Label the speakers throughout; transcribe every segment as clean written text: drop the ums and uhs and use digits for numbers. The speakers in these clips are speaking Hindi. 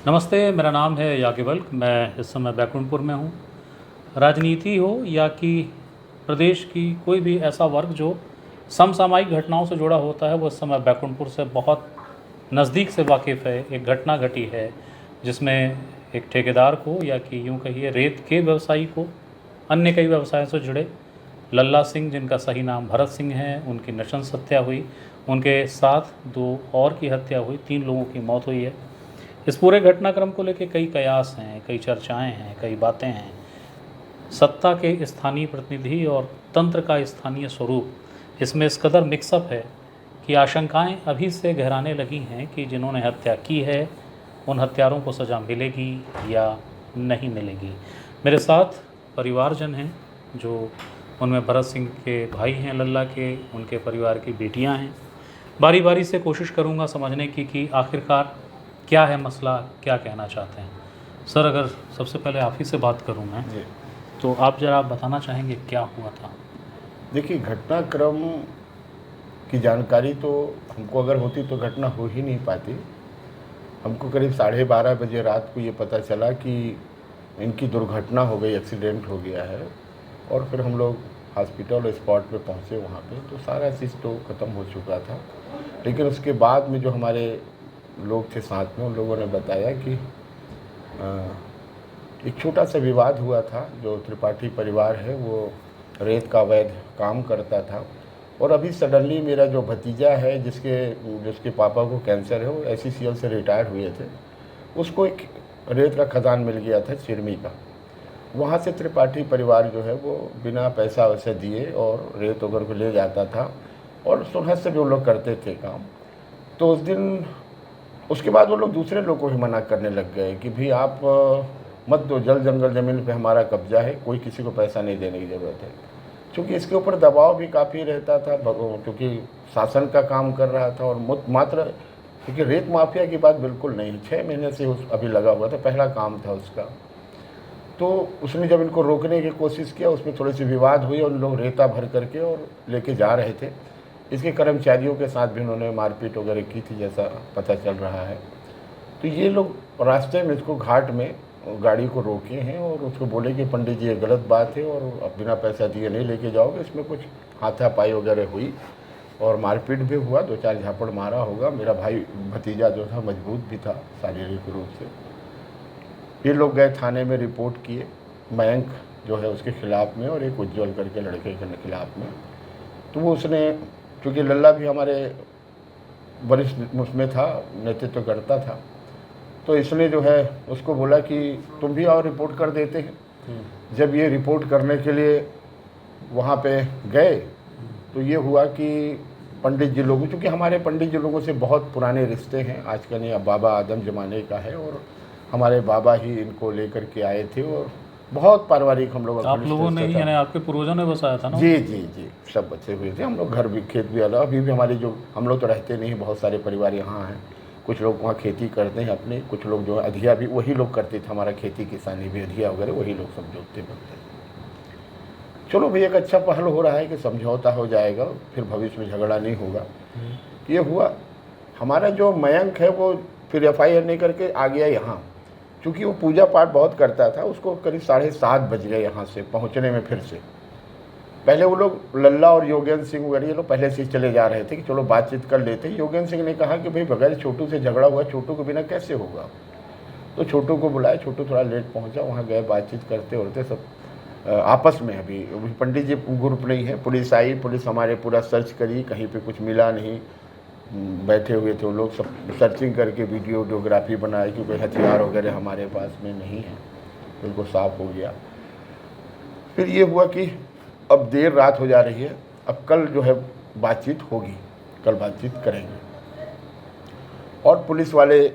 Speaker 1: नमस्ते, मेरा नाम है याज्ञवल्क्य। मैं इस समय बैकुंठपुर में हूँ। राजनीति हो या कि प्रदेश की कोई भी ऐसा वर्ग जो समसामयिक घटनाओं से जुड़ा होता है, वो इस समय बैकुंठपुर से बहुत नज़दीक से वाकिफ़ है। एक घटना घटी है जिसमें एक ठेकेदार को या कि यूँ कहिए रेत के व्यवसायी को अन्य कई व्यवसायों से जुड़े लल्ला सिंह, जिनका सही नाम भरत सिंह है, उनकी नृशंस हत्या हुई। उनके साथ 2 और की हत्या हुई, 3 लोगों की मौत हुई है। इस पूरे घटनाक्रम को लेकर कई कयास हैं, कई चर्चाएं हैं, कई बातें हैं। सत्ता के स्थानीय प्रतिनिधि और तंत्र का स्थानीय स्वरूप इसमें इस कदर मिक्सअप है कि आशंकाएं अभी से गहराने लगी हैं कि जिन्होंने हत्या की है उन हत्यारों को सज़ा मिलेगी या नहीं मिलेगी। मेरे साथ परिवारजन हैं, जो उनमें भरत सिंह के भाई हैं लल्ला के, उनके परिवार की बेटियां हैं। बारी बारी से कोशिश करूंगा समझने की कि आखिरकार क्या है मसला, क्या कहना चाहते हैं। सर, अगर सबसे पहले आप ही से बात करूं मैं,
Speaker 2: जी
Speaker 1: तो आप ज़रा बताना चाहेंगे क्या हुआ था।
Speaker 2: देखिए, घटनाक्रम की जानकारी तो हमको अगर होती तो घटना हो ही नहीं पाती। हमको करीब 12:30 बजे रात को ये पता चला कि इनकी दुर्घटना हो गई, एक्सीडेंट हो गया है। और फिर हम लोग हॉस्पिटल स्पॉट पे पहुँचे। वहाँ पे तो सारा चीज़ तो ख़त्म हो चुका था, लेकिन उसके बाद में जो हमारे लोग थे साथ में, उन लोगों ने बताया कि एक छोटा सा विवाद हुआ था। जो त्रिपाठी परिवार है वो रेत का अवैध काम करता था, और अभी सडनली मेरा जो भतीजा है जिसके पापा को कैंसर है, वो एसईसीएल से रिटायर हुए थे, उसको एक रेत का खदान मिल गया था चिरमी का। वहाँ से त्रिपाठी परिवार जो है वो बिना पैसा वैसा दिए और रेत वगैरह को ले जाता था, और सुलह से भी वो लोग करते थे काम। तो उस दिन उसके बाद वो लोग दूसरे लोग को ही मना करने लग गए कि भाई आप मत दो, जल जंगल ज़मीन पे हमारा कब्जा है, कोई किसी को पैसा नहीं देने की ज़रूरत है। क्योंकि इसके ऊपर दबाव भी काफ़ी रहता था, क्योंकि शासन का काम कर रहा था। और मात्र क्योंकि रेत माफिया की बात बिल्कुल नहीं, 6 महीने से अभी लगा हुआ था, पहला काम था उसका। तो उसने जब इनको रोकने की कोशिश किया, उसमें थोड़ी सी विवाद हुई और उन लोग रेता भर करके और लेके जा रहे थे। इसके कर्मचारियों के साथ भी उन्होंने मारपीट वगैरह की थी, जैसा पता चल रहा है। तो ये लोग रास्ते में इसको घाट में गाड़ी को रोके हैं और उसको बोले कि पंडित जी ये गलत बात है, और अब बिना पैसा दिए नहीं लेके जाओगे। इसमें कुछ हाथापाई वगैरह हुई और मारपीट भी हुआ, 2-4 झापड़ मारा होगा। मेरा भाई भतीजा जो था मजबूत भी था शारीरिक रूप से। ये लोग गए थाने में, रिपोर्ट किए मयंक जो है उसके खिलाफ़ में और एक उज्ज्वल करके लड़के के खिलाफ़ में। तो वो उसने, क्योंकि लल्ला भी हमारे वरिष्ठ उसमें था, नेतृत्व करता था, तो इसने जो है उसको बोला कि तुम भी आओ रिपोर्ट कर देते हैं। जब ये रिपोर्ट करने के लिए वहाँ पे गए तो ये हुआ कि पंडित जी लोगों, क्योंकि हमारे पंडित जी लोगों से बहुत पुराने रिश्ते हैं, आज का नहीं, अब बाबा आदम ज़माने का है, और हमारे बाबा ही इनको लेकर के आए थे, और बहुत पारिवारिक हम लोग।
Speaker 1: आप लोगों ने ही, यानी आपके पूर्वजों ने बसाया था ना?
Speaker 2: जी जी जी, सब बच्चे हुए थे हम लोग। घर भी खेत भी अलग, अभी भी हमारे जो हम लोग तो रहते नहीं, बहुत सारे परिवार यहाँ हैं। कुछ लोग वहाँ खेती करते हैं अपने, कुछ लोग जो है अधिया भी वही लोग करते थे। हमारा खेती किसानी भी अधिया वगैरह वही लोग सब जोतते बनते। चलो भैया, एक अच्छा पहल हो रहा है कि समझौता हो जाएगा, फिर भविष्य में झगड़ा नहीं होगा। ये हुआ। हमारा जो मयंक है वो फिर FIR नहीं करके आ गया यहाँ, क्योंकि वो पूजा पाठ बहुत करता था। उसको करीब 7:30 बज गए यहाँ से पहुँचने में। फिर से पहले वो लोग लल्ला और योगेंद्र सिंह वगैरह ये लोग पहले से चले जा रहे थे कि चलो बातचीत कर लेते। योगेंद्र सिंह ने कहा कि भाई बगैर छोटू से झगड़ा हुआ, छोटू के बिना कैसे होगा। तो छोटू को बुलाया, छोटू थोड़ा लेट पहुंचा, वहाँ गए, बातचीत करते होते सब आपस में। अभी पंडित जी ग्रुप नहीं है, पुलिस आई, पुलिस हमारे पूरा सर्च करी, कहीं पे कुछ मिला नहीं। बैठे हुए थे वो लोग, सब सर्चिंग करके वीडियोग्राफी बनाई कि कोई हथियार वगैरह हमारे पास में नहीं है, बिल्कुल साफ़ हो गया। फिर ये हुआ कि अब देर रात हो जा रही है, अब कल जो है बातचीत होगी, कल बातचीत करेंगे। और पुलिस वाले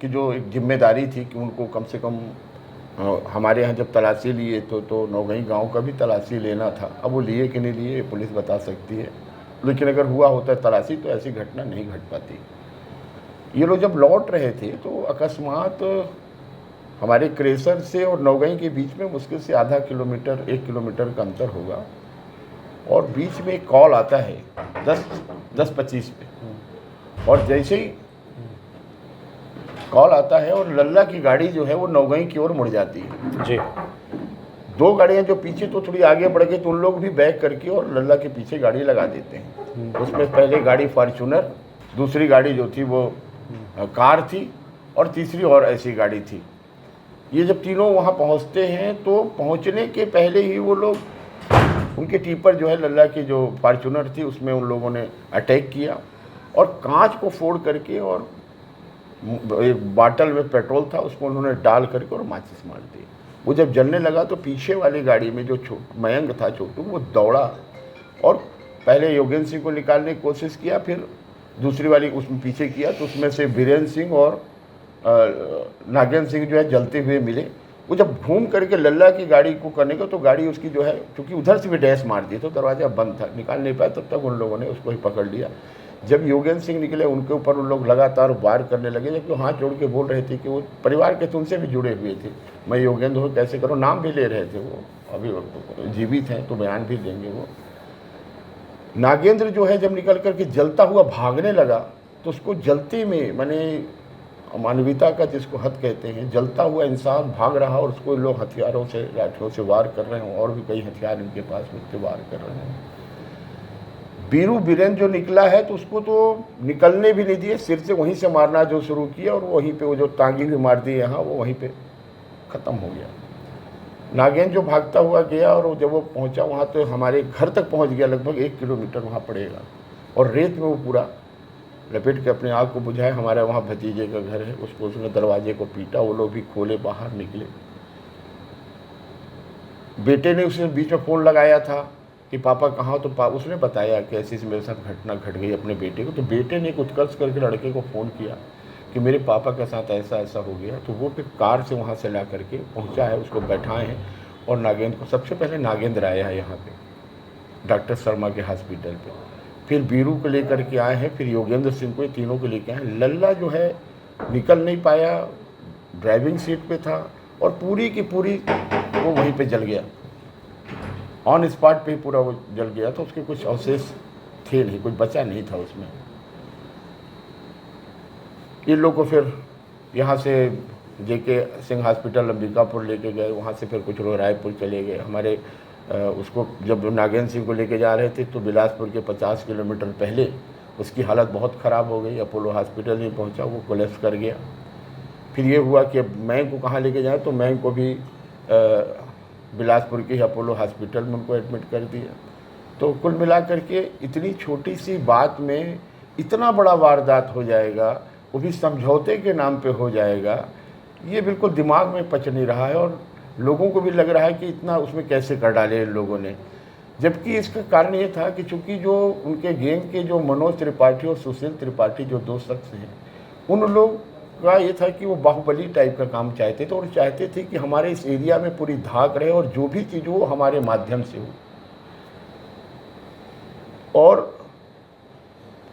Speaker 2: की जो एक जिम्मेदारी थी कि उनको कम से कम हमारे यहाँ जब तलाशी लिए तो नौगई गांव का भी तलाशी लेना था। अब वो लिए कि नहीं लिए पुलिस बता सकती है, लेकिन अगर हुआ होता है तलाशी तो ऐसी घटना नहीं घट पाती। ये लोग जब लौट रहे थे तो अकस्मात हमारे क्रेशर से और नौगई के बीच में मुश्किल से आधा किलोमीटर 1 किलोमीटर का अंतर होगा, और बीच में एक कॉल आता है 10:25 पे। और जैसे ही कॉल आता है और लल्ला की गाड़ी जो है वो नौगई की ओर मुड़ जाती है।
Speaker 1: जी।
Speaker 2: 2 गाड़ियां जो पीछे तो थोड़ी आगे बढ़ गई, तो उन लोग भी बैक करके और लल्ला के पीछे गाड़ी लगा देते हैं। उसमें पहले गाड़ी फॉर्च्यूनर, दूसरी गाड़ी जो थी वो कार थी और तीसरी और ऐसी गाड़ी थी। ये जब तीनों वहाँ पहुँचते हैं तो पहुँचने के पहले ही वो लोग, उनके टीपर जो है लल्ला की जो फॉर्च्यूनर थी उसमें उन लोगों ने अटैक किया और कांच को फोड़ करके और एक बाटल में पेट्रोल था उसको उन्होंने डाल करके और माचिस मार दी। वो जब जलने लगा तो पीछे वाली गाड़ी में जो मयंक था छोटू, वो दौड़ा और पहले योगेंद्र सिंह को निकालने की कोशिश किया, फिर दूसरी वाली उसमें पीछे किया तो उसमें से वीरेंद्र सिंह और नागेंद्र सिंह जो है जलते हुए मिले। वो जब घूम करके लल्ला की गाड़ी को करने का तो गाड़ी उसकी जो है, क्योंकि उधर से भी डैश मार दी तो दरवाज़ा बंद था, निकाल नहीं पाया, तब तक उन लोगों ने उसको ही पकड़ लिया। जब योगेंद्र सिंह निकले उनके ऊपर उन लोग लगातार वार करने लगे, जबकि हाथ जोड़ के बोल रहे थे कि वो परिवार के तुमसे भी जुड़े हुए थे, मैं योगेंद्र हूँ कैसे करो, नाम भी ले रहे थे, वो अभी जीवित हैं तो बयान भी देंगे वो। नागेंद्र जो है जब निकल करके जलता हुआ भागने लगा तो उसको जलते में, माने मानवीयता का जिसको हद कहते हैं, जलता हुआ इंसान भाग रहा और उसको लोग हथियारों से, लाठियों से वार कर रहे हैं और भी कई हथियार इनके पास में वार कर रहे हैं। बीरेन जो निकला है तो उसको तो निकलने भी नहीं दिए, सिर से वहीं से मारना जो शुरू किया और वहीं पे वो जो टांगी भी मार दी यहाँ, वो वहीं पे ख़त्म हो गया। नागेंद्र जो भागता हुआ गया और जब वो पहुँचा वहाँ तो हमारे घर तक पहुँच गया, लगभग 1 किलोमीटर वहाँ पड़ेगा, और रेत में वो पूरा लपेट के अपने आग को बुझाए। हमारे वहाँ भतीजे का घर है, उसको उसने दरवाजे को पीटा, वो लोग भी खोले, बाहर निकले। बेटे ने उसने बीच में फ़ोन लगाया था कि पापा कहाँ हो, तो उसने बताया कि ऐसी मेरे साथ घटना घट गई अपने बेटे को। तो बेटे ने उत्कर्ष करके लड़के को फ़ोन किया कि मेरे पापा के साथ ऐसा ऐसा हो गया। तो वो फिर कार से वहाँ से ला करके पहुँचा है, उसको बैठाए हैं और नागेंद्र को, सबसे पहले नागेंद्र आया है यहाँ पे डॉक्टर शर्मा के हॉस्पिटल पे, फिर बीरू को लेकर के आए हैं, फिर योगेंद्र सिंह को, तीनों को लेके आए। लल्ला जो है निकल नहीं पाया, ड्राइविंग सीट पे था और पूरी की पूरी वो वहीं पे जल गया, ऑन स्पॉट पे ही पूरा वो जल गया। तो उसके कुछ अवशेष थे नहीं, कुछ बचा नहीं था उसमें। इन लोग को फिर यहाँ से जेके सिंह हॉस्पिटल अंबिकापुर लेके गए, वहाँ से फिर कुछ लोग रायपुर चले गए। हमारे उसको जब नागेंद्र सिंह को लेके जा रहे थे तो बिलासपुर के 50 किलोमीटर पहले उसकी हालत बहुत ख़राब हो गई, अपोलो हॉस्पिटल नहीं पहुँचा, वो कोलैप्स कर गया। फिर ये हुआ कि अब मैं को कहाँ लेके जाएँ, तो मैं को भी बिलासपुर के अपोलो हॉस्पिटल में उनको एडमिट कर दिया। तो कुल मिला करके इतनी छोटी सी बात में इतना बड़ा वारदात हो जाएगा, वो भी समझौते के नाम पे हो जाएगा, ये बिल्कुल दिमाग में पच नहीं रहा है। और लोगों को भी लग रहा है कि इतना उसमें कैसे कर डाले इन लोगों ने, जबकि इसका कारण ये था कि चूँकि जो उनके गैंग के जो मनोज त्रिपाठी और सुशील त्रिपाठी जो 2 शख्स हैं, उन लोग का ये था कि वो बाहुबली टाइप का काम चाहते थे और चाहते थे कि हमारे इस एरिया में पूरी धाक रहे और जो भी चीज़ हो हमारे माध्यम से हो। और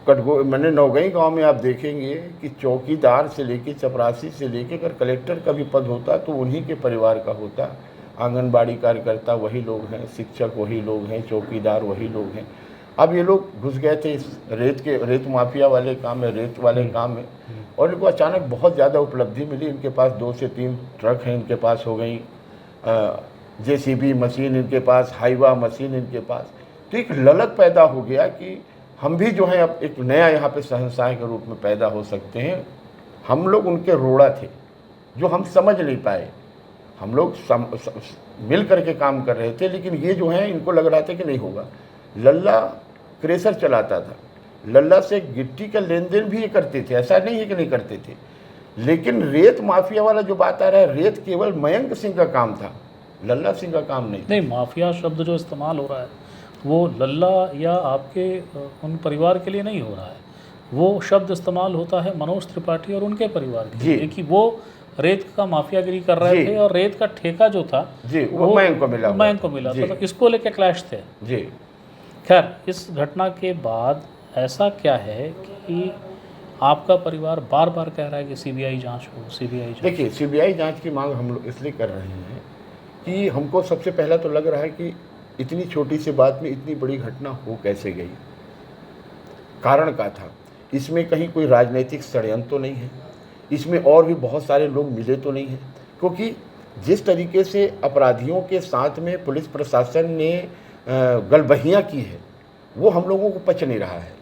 Speaker 2: मैंने नौगई गांव में आप देखेंगे कि चौकीदार से लेके, चपरासी से लेके, अगर कलेक्टर का भी पद होता तो उन्हीं के परिवार का होता। आंगनबाड़ी कार्यकर्ता वही लोग हैं, शिक्षक वही लोग हैं, चौकीदार वही लोग हैं। अब ये लोग घुस गए थे इस रेत माफिया वाले काम में, रेत वाले काम में, और इनको अचानक बहुत ज़्यादा उपलब्धि मिली। इनके पास 2 से 3 ट्रक हैं, इनके पास हो गई JCB मशीन इनके पास, हाईवा मशीन इनके पास। तो एक ललक पैदा हो गया कि हम भी जो है अब एक नया यहाँ पे शहंशाह के रूप में पैदा हो सकते हैं। हम लोग उनके रोड़ा थे जो हम समझ नहीं पाए, हम लोग मिल करके काम कर रहे थे, लेकिन ये जो है इनको लग रहा था कि नहीं होगा। लल्ला क्रेशर चलाता था, लल्ला से गिट्टी का लेन देन भी ये करते थे, ऐसा नहीं है कि नहीं करते थे। लेकिन रेत माफिया वाला जो बात आ रहा है, रेत केवल मयंक सिंह का काम था, लल्ला सिंह का काम नहीं।
Speaker 1: माफिया शब्द जो इस्तेमाल हो रहा है वो लल्ला या आपके उन परिवार के लिए नहीं हो रहा है, वो शब्द इस्तेमाल होता है मनोज त्रिपाठी और उनके परिवार के लिए कि वो रेत का माफियागिरी कर रहे थे और रेत का ठेका जो था
Speaker 2: जी वो मयंक को मिला
Speaker 1: तो इसको लेके क्लैश थे
Speaker 2: जी।
Speaker 1: खैर, इस घटना के बाद ऐसा क्या है कि आपका परिवार बार बार कह रहा है कि CBI जांच हो, CBI जांच।
Speaker 2: देखिए, CBI जांच की मांग हम लोग इसलिए कर रहे हैं कि हमको सबसे पहला तो लग रहा है कि इतनी छोटी सी बात में इतनी बड़ी घटना हो कैसे गई, कारण क्या था। इसमें कहीं कोई राजनीतिक षड्यंत्र तो नहीं है, इसमें और भी बहुत सारे लोग मिले तो नहीं हैं, क्योंकि जिस तरीके से अपराधियों के साथ में पुलिस प्रशासन ने गलबहियाँ की है वो हम लोगों को पच नहीं रहा है।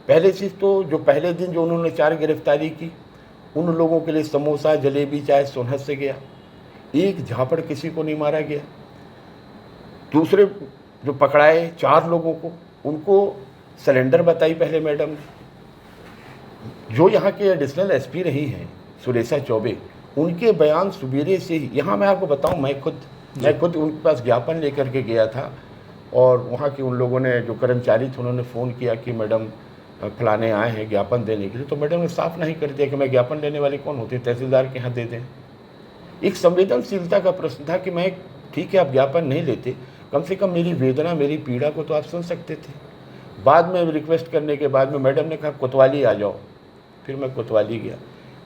Speaker 2: पहले चीज़ तो जो पहले दिन जो उन्होंने 4 गिरफ्तारी की, उन लोगों के लिए समोसा जलेबी चाय सोनहत से गया, एक झापड़ किसी को नहीं मारा गया। दूसरे जो पकड़ाए 4 लोगों को, उनको सरेंडर बताई पहले मैडम ने। जो यहाँ के एडिशनल एसपी रही हैं सुरेशा चौबे, उनके बयान सुबेरे से ही, यहाँ मैं आपको बताऊँ, मैं खुद उनके पास ज्ञापन लेकर के गया था और वहाँ के उन लोगों ने जो कर्मचारी थे उन्होंने फ़ोन किया कि मैडम फलाने आए हैं ज्ञापन देने के लिए, तो मैडम ने साफ नहीं कर दिया कि मैं ज्ञापन लेने वाली कौन होती है, तहसीलदार के यहाँ दे दें। एक संवेदनशीलता का प्रश्न था कि मैं, ठीक है आप ज्ञापन नहीं लेते, कम से कम मेरी वेदना मेरी पीड़ा को तो आप सुन सकते थे। बाद में रिक्वेस्ट करने के बाद में मैडम ने कहा कोतवाली आ जाओ, फिर मैं कोतवाली गया।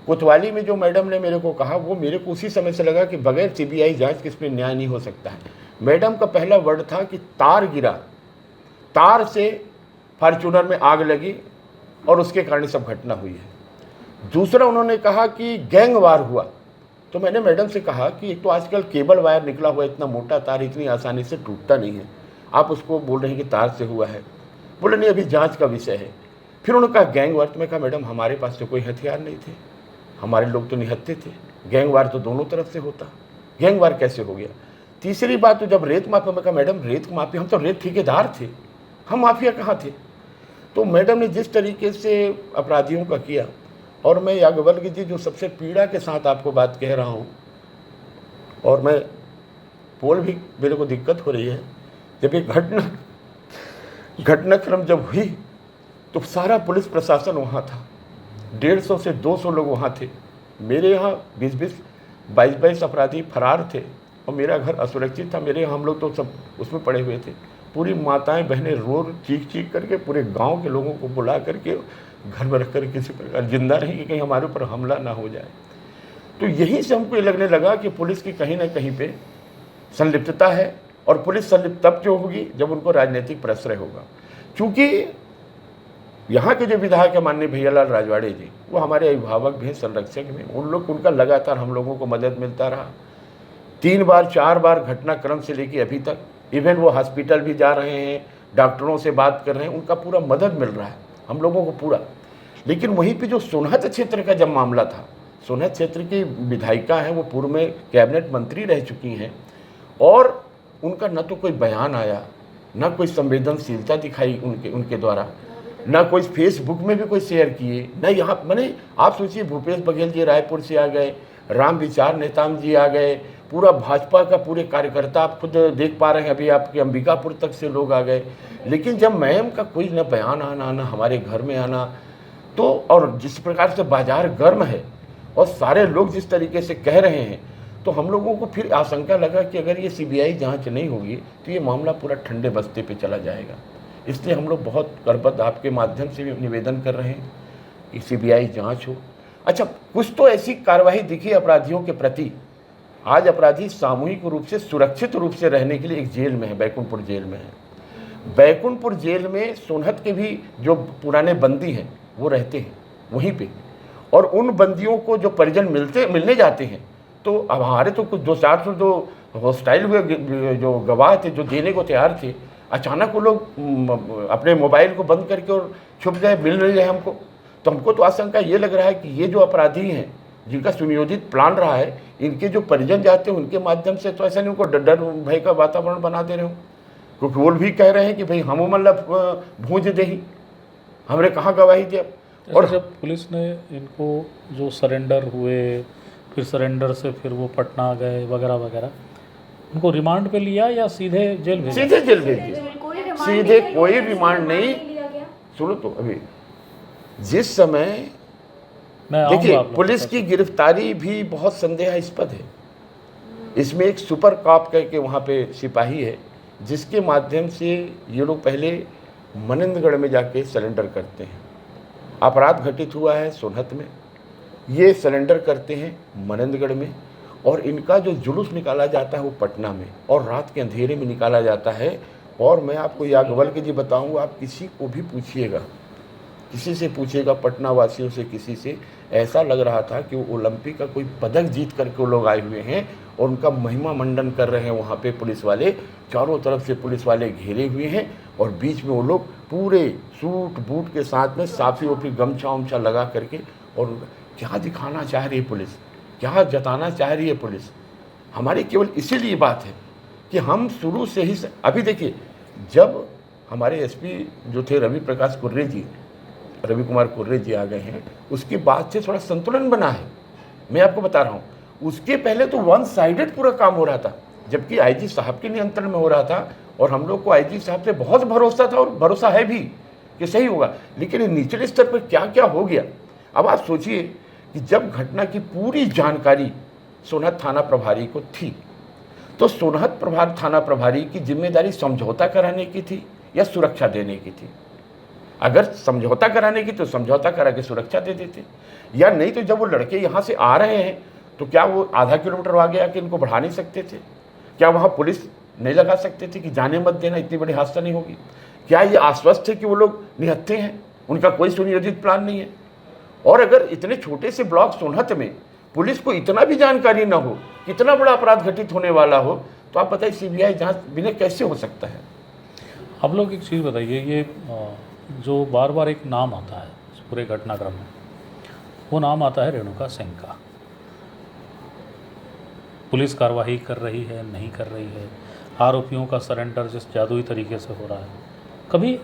Speaker 2: कोतवाली में जो मैडम ने मेरे को कहा वो मेरे को उसी समय से लगा कि बगैर सीबीआई जांच के इसमें न्याय नहीं हो सकता है। मैडम का पहला वर्ड था कि तार गिरा, तार से फॉर्च्यूनर में आग लगी और उसके कारण सब घटना हुई है। दूसरा उन्होंने कहा कि गैंग वार हुआ, तो मैंने मैडम से कहा कि एक तो आजकल केबल वायर निकला हुआ है, इतना मोटा तार इतनी आसानी से टूटता नहीं है, आप उसको बोल रहे हैं कि तार से हुआ है। बोले नहीं अभी जांच का विषय है। फिर उन्होंने कहा गैंग वार, तो मैं कहा मैडम हमारे पास तो कोई हथियार नहीं थे, हमारे लोग तो निहत्थे थे, गैंग वार तो दोनों तरफ से होता, गैंग वार कैसे हो गया। तीसरी बात तो जब रेत माफिया, मैं कहा मैडम रेत माफिया, हम तो रेत ठेकेदार थे, हम माफिया कहाँ थे। तो मैडम ने जिस तरीके से अपराधियों का किया, और मैं याज्ञवल्क्य जी जो सबसे पीड़ा के साथ आपको बात कह रहा हूँ, और मैं बोल भी मेरे को दिक्कत हो रही है, जब ये घटनाक्रम जब हुई तो सारा पुलिस प्रशासन वहाँ था, 150 से 200 लोग वहाँ थे। मेरे यहाँ 20-20, 22-22 अपराधी फरार थे और मेरा घर असुरक्षित था। मेरे यहाँ हम लोग तो सब उसमें पड़े हुए थे। पूरी माताएं बहनें रो चीख चीख करके पूरे गांव के लोगों को बुला करके घर में रख कर किसी प्रकार जिंदा रही कि कहीं हमारे ऊपर हमला ना हो जाए। तो यहीं से हमको ये लगने लगा कि पुलिस की कहीं ना कहीं पे संलिप्तता है, और पुलिस संलिप्त तब जो होगी जब उनको राजनीतिक प्रश्रय होगा। क्योंकि यहाँ के जो विधायक है माननीय भैयालाल राजवाड़े जी, वो हमारे अभिभावक भी हैं, संरक्षक भी, उन लोग उनका लगातार हम लोगों को मदद मिलता रहा। 3 बार 4 बार घटनाक्रम से लेके अभी तक, इवन वो हॉस्पिटल भी जा रहे हैं, डॉक्टरों से बात कर रहे हैं, उनका पूरा मदद मिल रहा है हम लोगों को पूरा। लेकिन वहीं पे जो सोनहत क्षेत्र का जब मामला था, सोनहत क्षेत्र की विधायिका हैं, वो पूर्व में कैबिनेट मंत्री रह चुकी हैं, और उनका न तो कोई बयान आया, न कोई संवेदनशीलता दिखाई उनके द्वारा, न कोई फेसबुक में भी कोई शेयर किए, न यहाँ मैंने, आप सोचिए भूपेश बघेल जी रायपुर से आ गए, राम विचार नेताम जी आ गए, पूरा भाजपा का पूरे कार्यकर्ता आप खुद देख पा रहे हैं, अभी आपके अंबिकापुर तक से लोग आ गए। लेकिन जब मैम का कोई न बयान आना, न हमारे घर में आना, तो और जिस प्रकार से बाजार गर्म है और सारे लोग जिस तरीके से कह रहे हैं, तो हम लोगों को फिर आशंका लगा कि अगर ये सीबीआई जांच नहीं होगी तो ये मामला पूरा ठंडे बस्ते पे चला जाएगा। इसलिए हम लोग बहुत करबद्ध आपके माध्यम से भी निवेदन कर रहे हैं कि सीबीआई जांच हो। अच्छा, कुछ तो ऐसी कार्रवाई दिखी अपराधियों के प्रति। आज अपराधी सामूहिक रूप से सुरक्षित रूप से रहने के लिए एक जेल में है, बैकुंठपुर जेल में है। बैकुंठपुर जेल में सोनहत के भी जो पुराने बंदी हैं वो रहते हैं वहीं पे, और उन बंदियों को जो परिजन मिलने जाते हैं, तो अब हमारे तो कुछ 200-400 जो हॉस्टाइल हुए जो गवाह थे, जो देने को तैयार थे, अचानक वो लोग अपने मोबाइल को बंद करके और छुप गए, मिल नहीं रहे हमको। तो हमको तो आशंका ये लग रहा है कि ये जो अपराधी हैं जिनका सुनियोजित प्लान रहा है, इनके जो परिजन जाते हैं उनके माध्यम से तो ऐसा नहीं उनको डर भय का वातावरण बना दे रहे हो, क्योंकि वो भी कह रहे हैं कि भाई हम मतलब भूंज दे ही, हमने कहाँ गवाही दिया।
Speaker 1: और जब पुलिस ने इनको जो सरेंडर हुए, फिर सरेंडर से फिर वो पटना गए वगैरह वगैरह, उनको रिमांड पे लिया या सीधे जेल भेजा?
Speaker 2: सीधे जेल भेज दिया, सीधे कोई रिमांड नहीं। सुनो तो, अभी जिस समय देखिए पुलिस की गिरफ्तारी भी बहुत संदेहास्पद है। इसमें एक सुपर कॉप करके वहाँ पे सिपाही है, जिसके माध्यम से ये लोग पहले मनिंदगढ़ में जाके सरेंडर करते हैं। अपराध घटित हुआ है सोनहत में, ये सरेंडर करते हैं मनिंदगढ़ में, और इनका जो जुलूस निकाला जाता है वो पटना में, और रात के अंधेरे में निकाला जाता है। और मैं आपको याज्ञवल्क्य जी बताऊंगा, आप किसी को भी पूछिएगा किसी से पूछेगा, पटना वासियों से, किसी से, ऐसा लग रहा था कि वो ओलंपिक का कोई पदक जीत करके वो लोग आए हुए हैं और उनका महिमा मंडन कर रहे हैं। वहाँ पे पुलिस वाले चारों तरफ से पुलिस वाले घेरे हुए हैं और बीच में वो लोग पूरे सूट बूट के साथ में साफी वफी गमछा उमछा लगा करके, और क्या दिखाना चाह रही है पुलिस, क्या जताना चाह रही है पुलिस। हमारी केवल इसीलिए बात है कि हम शुरू से ही, अभी देखिए, जब हमारे एसपी जो थे रवि कुमार कुर्रे जी आ गए हैं, उसके बाद से थोड़ा संतुलन बना है। मैं आपको बता रहा हूँ, उसके पहले तो वन साइडेड पूरा काम हो रहा था, जबकि आईजी साहब के नियंत्रण में हो रहा था और हम लोग को आईजी साहब से बहुत भरोसा था और भरोसा है भी कि सही होगा। लेकिन निचले स्तर पर क्या क्या हो गया। अब आप सोचिए कि जब घटना की पूरी जानकारी सोनहत थाना प्रभारी को थी, तो सोनहत थाना प्रभारी की जिम्मेदारी समझौता कराने की थी या सुरक्षा देने की थी। अगर समझौता कराने की तो समझौता करा के सुरक्षा दे देते, या नहीं तो जब वो लड़के यहाँ से आ रहे हैं तो क्या वो आधा किलोमीटर आगे आके इनको बढ़ा नहीं सकते थे? क्या वहाँ पुलिस नहीं लगा सकते थे कि जाने मत देना, इतनी बड़ी हादसा नहीं होगी? क्या ये आश्वस्त है कि वो लोग निहत्थे हैं, उनका कोई सुनियोजित प्लान नहीं है? और अगर इतने छोटे से ब्लॉक सोनहत में पुलिस को इतना भी जानकारी ना हो, कितना बड़ा अपराध घटित होने वाला हो, तो आप बताइए सीबीआई जांच बिना कैसे हो सकता है?
Speaker 1: आप लोग एक चीज़ बताइए, ये जो बार बार एक नाम आता है इस पूरे घटनाक्रम में, वो नाम आता है रेणुका सिंह का। पुलिस कार्रवाई कर रही है, नहीं कर रही है, आरोपियों का सरेंडर जिस जादुई तरीके से हो रहा है, कभी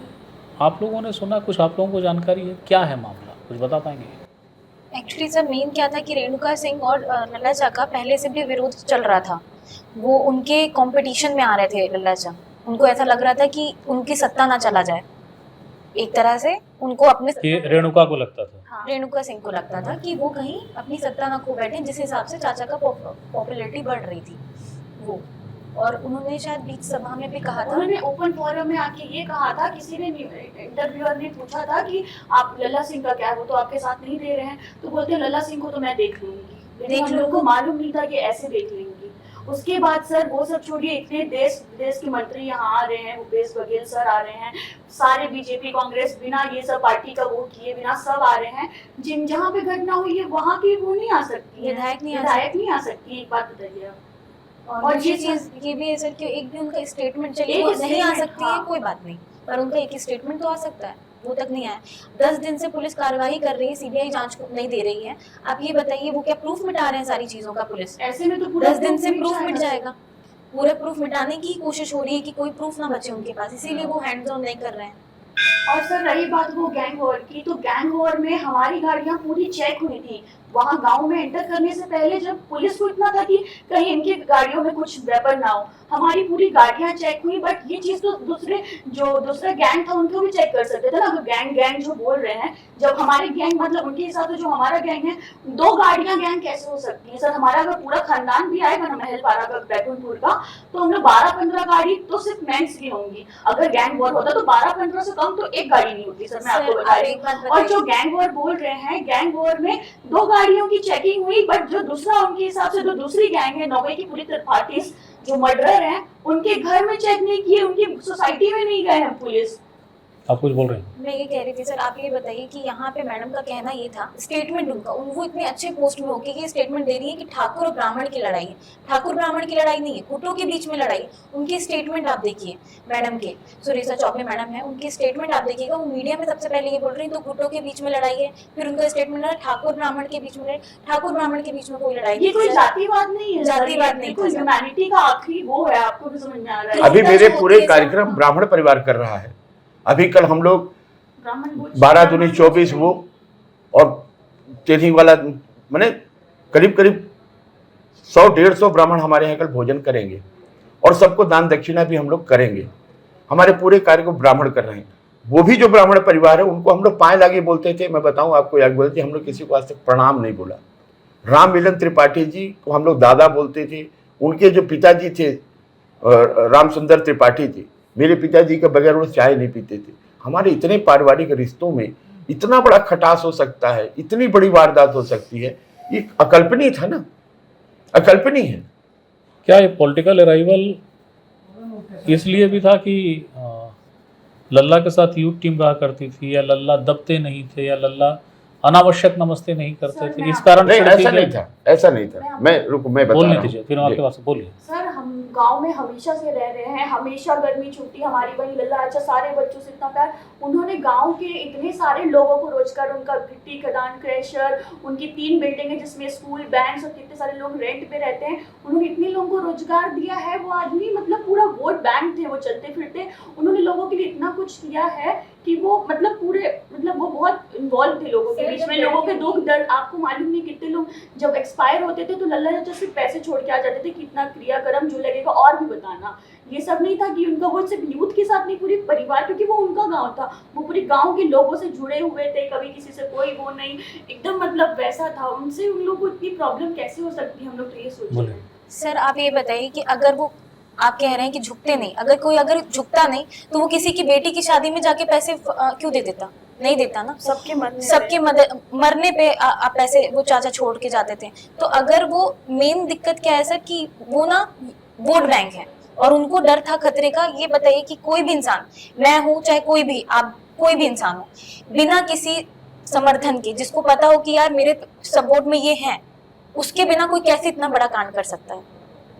Speaker 1: आप लोगों ने सुना? कुछ आप लोगों को जानकारी है क्या है मामला, कुछ बता पाएंगे?
Speaker 3: एक्चुअली सर मेन क्या था कि रेणुका सिंह और लल्ला चा का पहले से भी विरोध चल रहा था। वो उनके कंपटीशन में आ रहे थे लल्ला चा। उनको ऐसा लग रहा था कि उनकी सत्ता ना चला जाए, एक तरह से उनको अपने
Speaker 1: ये रेणुका को लगता था?
Speaker 3: हाँ, रेणुका सिंह को लगता था कि वो कहीं अपनी सत्ता ना खो बैठे, जिस हिसाब से चाचा का पॉपुलैरिटी बढ़ रही थी वो। और उन्होंने शायद बीच सभा में भी कहा था,
Speaker 4: उन्होंने ओपन फोरम में आके ये कहा था, किसी ने इंटरव्यूअर ने पूछा था कि आप लल्ला सिंह का क्या है, वो तो आपके साथ नहीं दे रहे हैं, तो बोलते लल्ला सिंह को तो मैं देख लूंगी, लेकिन हम लोगों को मालूम नहीं था कि ऐसे देख लेंगी। उसके बाद सर वो सब छोड़िए, इतने देश विदेश के मंत्री यहाँ आ रहे हैं, भूपेश बघेल सर आ रहे हैं, सारे बीजेपी कांग्रेस बिना ये सब पार्टी का वोट किए बिना सब आ रहे हैं। जिन जहाँ पे घटना हुई है वहाँ की वो नहीं आ सकती,
Speaker 3: विधायक नहीं आ सकती।
Speaker 4: एक बात बताइए आप।
Speaker 3: और ये चीज ये भी है सर कि एक भी उनका स्टेटमेंट चलिए वो नहीं आ सकती है, कोई बात नहीं, पर उनका एक स्टेटमेंट तो आ सकता है, वो तक नहीं आया। 10 दिन से पुलिस कार्रवाई कर रही है, सीबीआई जांच को नहीं दे रही है। आप ये बताइए वो क्या प्रूफ मिटा रहे हैं सारी चीजों का? पुलिस
Speaker 4: ऐसे में तो
Speaker 3: 10 दिन से प्रूफ मिट जाएगा, पूरे प्रूफ मिटाने की कोशिश हो रही है कि कोई प्रूफ ना बचे उनके पास, इसीलिए वो हैंड्स ऑन नहीं कर रहे हैं।
Speaker 4: और सर रही बात वो गैंग वॉर की, तो गैंग वॉर में हमारी गाड़ियां पूरी चेक हुई थी। वहां गांव में एंटर करने से पहले जब पुलिस को इतना था कि कहीं इनकी गाड़ियों में कुछ वेपन ना हो, हमारी पूरी गाड़ियां चेक हुई। बट ये चीज तो दूसरा गैंग था उनको भी चेक कर सकते थे ना। अगर गैंग जो बोल रहे हैं, जब हमारे गैंग मतलब उनके हिसाब से जो हमारा गैंग है, 2 गाड़ियां गैंग कैसे हो सकती है सर? हमारा अगर पूरा खानदान भी आएगा ना महलपारा का, बैकुंठपुर का, तो हम लोग 12-15 गाड़ी तो सिर्फ मेंस की होंगी। अगर गैंग वॉर होता तो 12-15 से कम तो एक गाड़ी नहीं होती सर, मैं आपको बता रही हूँ। और जो गैंग वॉर बोल रहे हैं, गैंग वॉर में 2 गाड़ियों की चेकिंग हुई, बट जो दूसरा उनके हिसाब से जो दूसरी गैंग है, नौवे की पूरी पार्टीज जो मर्डरर हैं, उनके घर में चेक नहीं किए, उनकी सोसाइटी में नहीं गए हैं पुलिस।
Speaker 1: आप कुछ बोल रहे हैं?
Speaker 3: मैं ये कह रही थी सर, आप ये बताइए कि यहाँ पे मैडम का कहना ये था, स्टेटमेंट उनका, वो इतने अच्छे पोस्ट में होके ये स्टेटमेंट दे रही है कि ठाकुर और ब्राह्मण की लड़ाई है। ठाकुर ब्राह्मण की लड़ाई नहीं है, गुटों के बीच में लड़ाई। उनके स्टेटमेंट आप देखिए, मैडम के, सुरेशा चौबे मैडम है, उनके स्टेटमेंट आप देखिएगा, वो मीडिया में सबसे पहले ये बोल रही है तो गुटों के बीच में लड़ाई है, फिर उनका स्टेटमेंट है ठाकुर ब्राह्मण के बीच में, ठाकुर ब्राह्मण के बीच में कोई लड़ाई।
Speaker 4: ये कोई जातिवाद नहीं है,
Speaker 3: जातिवाद नहीं,
Speaker 4: कोई ह्यूमैनिटी का आखिरी वो है, आपको भी समझ में आ रहा है।
Speaker 2: अभी मेरे पूरे कार्यक्रम ब्राह्मण परिवार कर रहा है। अभी कल हम लोग 12 दूनी 24 वो और तेरही वाला, मैंने करीब 100-150 ब्राह्मण हमारे यहाँ कल भोजन करेंगे और सबको दान दक्षिणा भी हम लोग करेंगे। हमारे पूरे कार्य को ब्राह्मण कर रहे हैं। वो भी जो ब्राह्मण परिवार है उनको हम लोग पाए लागे बोलते थे। मैं बताऊं आपको, याद बोलते हम लोग किसी को आज तक प्रणाम नहीं बोला। राम मिलन त्रिपाठी जी को हम लोग दादा बोलते थे। उनके जो पिताजी थे रामचंद्र त्रिपाठी जी, मेरे पिताजी के बगैर वो चाय नहीं पीते थे। हमारे इतने पारिवारिक रिश्तों में इतना बड़ा खटास हो सकता है, इतनी बड़ी वारदात हो सकती है, ये अकल्पनीय था ना, अकल्पनीय है।
Speaker 1: क्या ये पॉलिटिकल अराइवल इसलिए भी था कि लल्ला के साथ यूथ टीम रहा करती थी, या लल्ला दबते नहीं थे, या लल्ला अनावश्यक नमस्ते नहीं करते
Speaker 4: सर,
Speaker 1: थे,
Speaker 4: मैं
Speaker 1: इस कारण
Speaker 2: नहीं,
Speaker 1: से
Speaker 2: ऐसा नहीं था, ऐसा नहीं था। मैं बता
Speaker 1: बोलने
Speaker 2: रहा
Speaker 1: दीजिए,
Speaker 2: हूँ।
Speaker 1: फिर आपके पास बोलिए।
Speaker 4: सर हम गांव में हमेशा से रह रहे हैं, हमेशा गर्मी छुट्टी हमारी वही लल्ला अच्छा सारे बच्चों से इतना प्यार। उन्होंने गांव के इतने सारे लोगों को रोजगार, उनका गिट्टी खदान क्रैशर, उनकी 3 बिल्डिंग है जिसमें स्कूल बैंक और कितने सारे लोग रेंट पे रहते हैं, उन्होंने इतने लोगों को रोजगार दिया है। वो आदमी मतलब पूरा वोट बैंक थे, वो चलते फिरते, उन्होंने लोगों के लिए इतना कुछ किया है कि वो मतलब पूरे मतलब वो बहुत इन्वॉल्व थे लोगों के बीच में, लोगों के दुख दर्द। आपको मालूम नहीं कितने लोग जब एक्सपायर होते थे तो लल्ला चाचा सिर्फ पैसे छोड़ के आ जाते थे, कितना क्रियाक्रम जो लगेगा और भी बताना। ये सब नहीं था कि उनका वो सिर्फ यूथ के साथ नहीं, पूरी परिवार, क्योंकि वो उनका गांव था, वो पूरे गांव के लोगों से जुड़े हुए थे, कभी किसी से कोई वो नहीं, एकदम मतलब वैसा था। उनसे उन लोगों को इतनी प्रॉब्लम कैसे हो सकती है, हम लोग तो ये सोच रहे हैं।
Speaker 3: सर आप ये बताइए कि अगर वो, आप कह रहे हैं कि झुकते नहीं, अगर झुकता नहीं तो वो किसी की बेटी की शादी में जाके पैसे क्यों दे देता? नहीं देता ना। सबके मरने पे आप पैसे वो चाचा छोड़ के जाते थे। तो अगर वो मेन दिक्कत क्या है सर कि वो ना वोट बैंक है और उनको डर था खतरे का। ये बताइए कि कोई भी इंसान, मैं हूँ चाहे कोई भी, आप कोई भी इंसान हो, बिना किसी समर्थन के, जिसको पता हो कि यार मेरे सपोर्ट में ये है, उसके बिना कोई कैसे इतना बड़ा कांड कर सकता है?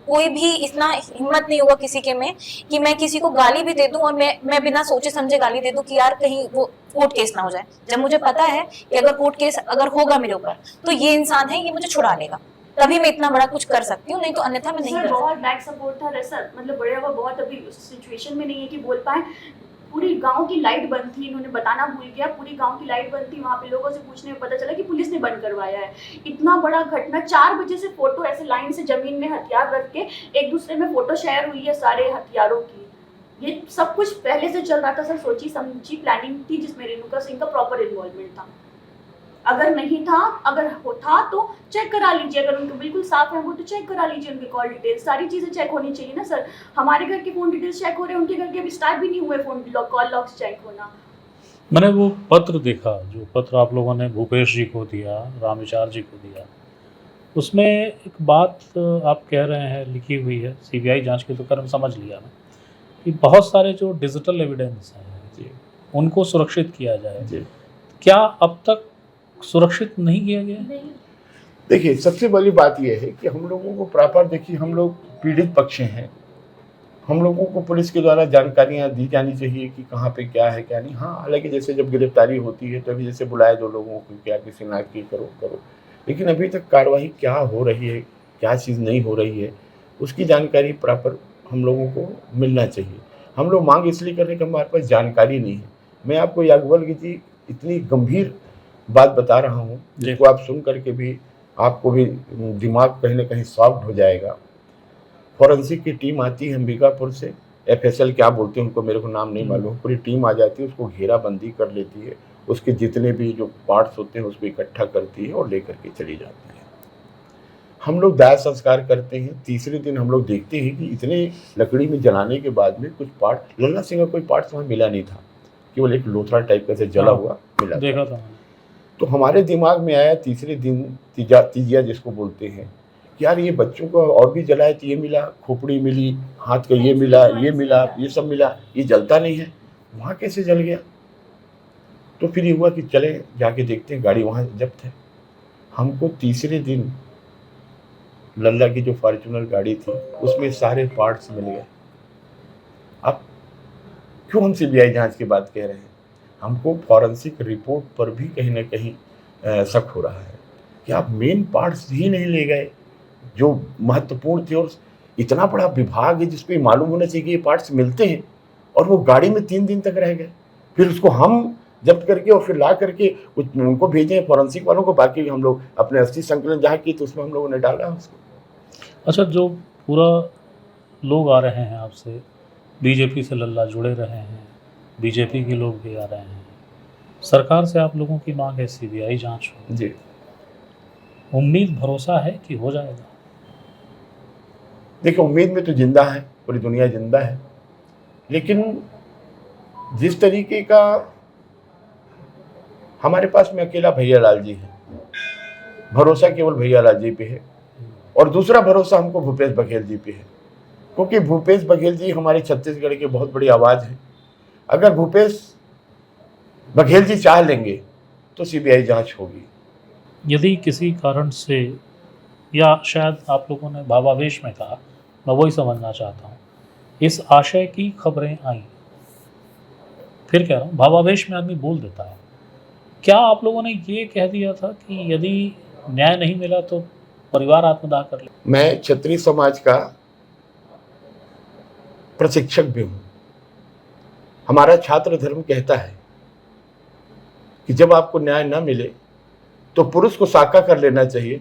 Speaker 3: कोई भी इतना हिम्मत नहीं होगा किसी के में कि मैं किसी को गाली भी दे दूं और मैं बिना सोचे समझे गाली दे दूं कि यार कहीं वो कोर्ट केस ना हो जाए, जब मुझे पता है कि अगर कोर्ट केस अगर होगा मेरे ऊपर तो ये इंसान है, ये मुझे छुड़ा लेगा, तभी मैं इतना बड़ा कुछ कर सकती हूँ, नहीं तो अन्यथा मैं नहीं कर सकती।
Speaker 4: बहुत बैक सपोर्ट था सर, मतलब बड़े वो बहुत अभी उस सिचुएशन में नहीं है कि बोल पाए। पूरी गांव की लाइट बंद थी, इन्होंने बताना भूल गया, पूरी गांव की लाइट बंद थी। वहाँ पे लोगों से पूछने में पता चला कि पुलिस ने बंद करवाया है। इतना बड़ा घटना, 4 बजे से फोटो ऐसे लाइन से जमीन में हथियार रख के एक दूसरे में फोटो शेयर हुई है सारे हथियारों की। ये सब कुछ पहले से चल रहा था सर, सोची समझी प्लानिंग थी जिसमें रेणुका सिंह का प्रॉपर इन्वॉल्वमेंट था। अगर नहीं था, अगर था तो चेक करा लीजिए, अगर उनके बिल्कुल साफ है वो तो चेक करा लीजिए, उनके कॉल डिटेल्स सारी चीज़ें चेक होनी चाहिए ना सर। हमारे घर के फ़ोन डिटेल्स चेक हो रहे हैं, उनके घर के अभी स्टार्ट भी नहीं हुए फ़ोन कॉल लॉग्स चेक होना।
Speaker 1: मैंने वो पत्र देखा, जो पत्र आप लोगों ने भूपेश जी को दिया, रामविचार जी को दिया, उसमें एक बात आप कह रहे हैं लिखी हुई है, सीबीआई जांच के तो कर समझ लिया मैं, कि बहुत सारे जो डिजिटल एविडेंस हैं
Speaker 2: जी
Speaker 1: उनको सुरक्षित किया जाए।
Speaker 2: जी।
Speaker 1: क्या अब तक सुरक्षित नहीं किया गया?
Speaker 2: देखिए, सबसे बड़ी बात यह है कि हम लोगों को प्रॉपर, देखिए हम लोग पीड़ित पक्ष हैं, हम लोगों को पुलिस के द्वारा जानकारियां दी जानी चाहिए कि कहाँ पे क्या है क्या नहीं। हाँ, हालांकि जैसे जब गिरफ्तारी होती है तो अभी जैसे बुलाए 2 लोगों को, क्या किसी ना की करो, लेकिन अभी तक कार्रवाई क्या हो रही है, क्या चीज़ नहीं हो रही है, उसकी जानकारी प्रॉपर हम लोगों को मिलना चाहिए। हम लोग मांग इसलिए कर रहे हैं कि हमारे पास जानकारी नहीं है। मैं आपको याज्ञवल्क्य जी इतनी गंभीर बात बता रहा हूँ जिसको आप सुन करके भी आपको भी दिमाग कहीं ना कहीं सॉफ्ट हो जाएगा। फॉरेंसिक की टीम आती है अंबिकापुर से, FSL क्या बोलते हैं उनको, मेरे को नाम नहीं मालूम, पूरी टीम आ जाती है, उसको घेराबंदी कर लेती है, उसके जितने भी जो पार्ट्स होते हैं उसको इकट्ठा करती है और लेकर के चली जाती है। हम लोग दाह संस्कार करते हैं, तीसरे दिन हम लोग देखते हैं कि इतने लकड़ी में जलाने के बाद में कुछ पार्ट, लल्ला सिंह का कोई पार्ट वहाँ मिला नहीं था, केवल एक लोथरा टाइप का से जला हुआ मिला
Speaker 1: देखा था।
Speaker 2: तो हमारे दिमाग में आया तीसरे दिन, तीजिया जिसको बोलते हैं, कि यार ये बच्चों को और भी जलाए तो ये मिला, खोपड़ी मिली, हाथ का ये मिला, ये सब मिला, ये जलता नहीं है, वहाँ कैसे जल गया? तो फिर ये हुआ कि चले जाके देखते हैं, गाड़ी वहाँ जब्त है। हमको तीसरे दिन लल्ला की जो फॉर्च्यूनर गाड़ी थी उसमें सारे पार्ट्स मिल गए। अब क्यों हम CBI जांच की बात कह रहे हैं? हमको फॉरेंसिक रिपोर्ट पर भी कहीं ना कहीं शक हो रहा है कि आप मेन पार्ट्स ही नहीं ले गए जो महत्वपूर्ण थे, और इतना बड़ा विभाग है जिसपे मालूम होना चाहिए कि ये पार्ट्स मिलते हैं, और वो गाड़ी में 3 दिन तक रह गए। फिर उसको हम जब्त करके और फिर ला करके उनको भेजे फॉरेंसिक वालों को, बाकी हम लोग अपने अस्थि संकलन जहाँ की तो उसमें हम लोगों ने डाला उसको।
Speaker 1: अच्छा, जो पूरा लोग आ रहे हैं आपसे, बीजेपी से लल्ला जुड़े रहे हैं, बीजेपी के लोग भी आ रहे हैं, सरकार से आप लोगों की मांग है CBI जांच हो
Speaker 2: जी।
Speaker 1: उम्मीद भरोसा है कि हो जाएगा?
Speaker 2: देखिए, उम्मीद में तो जिंदा है, पूरी दुनिया जिंदा है, लेकिन जिस तरीके का हमारे पास में अकेला भैयालाल जी है, भरोसा केवल भैयालाल जी पे है, और दूसरा भरोसा हमको भूपेश बघेल जी पे है, क्योंकि भूपेश बघेल जी हमारे छत्तीसगढ़ के बहुत बड़ी आवाज़ है। अगर भूपेश बघेल जी चाह लेंगे तो सीबीआई जांच होगी।
Speaker 1: यदि किसी कारण से, या शायद आप लोगों ने भावावेश में कहा, मैं वही समझना चाहता हूँ, इस आशय की खबरें आई, फिर कह रहा हूँ भावावेश में आदमी बोल देता है, क्या आप लोगों ने ये कह दिया था कि यदि न्याय नहीं मिला तो परिवार आत्मदाह कर ले?
Speaker 2: मैं क्षत्रिय समाज का प्रशिक्षक भी हूँ। हमारा छात्र धर्म कहता है कि जब आपको न्याय न मिले तो पुरुष को साका कर लेना चाहिए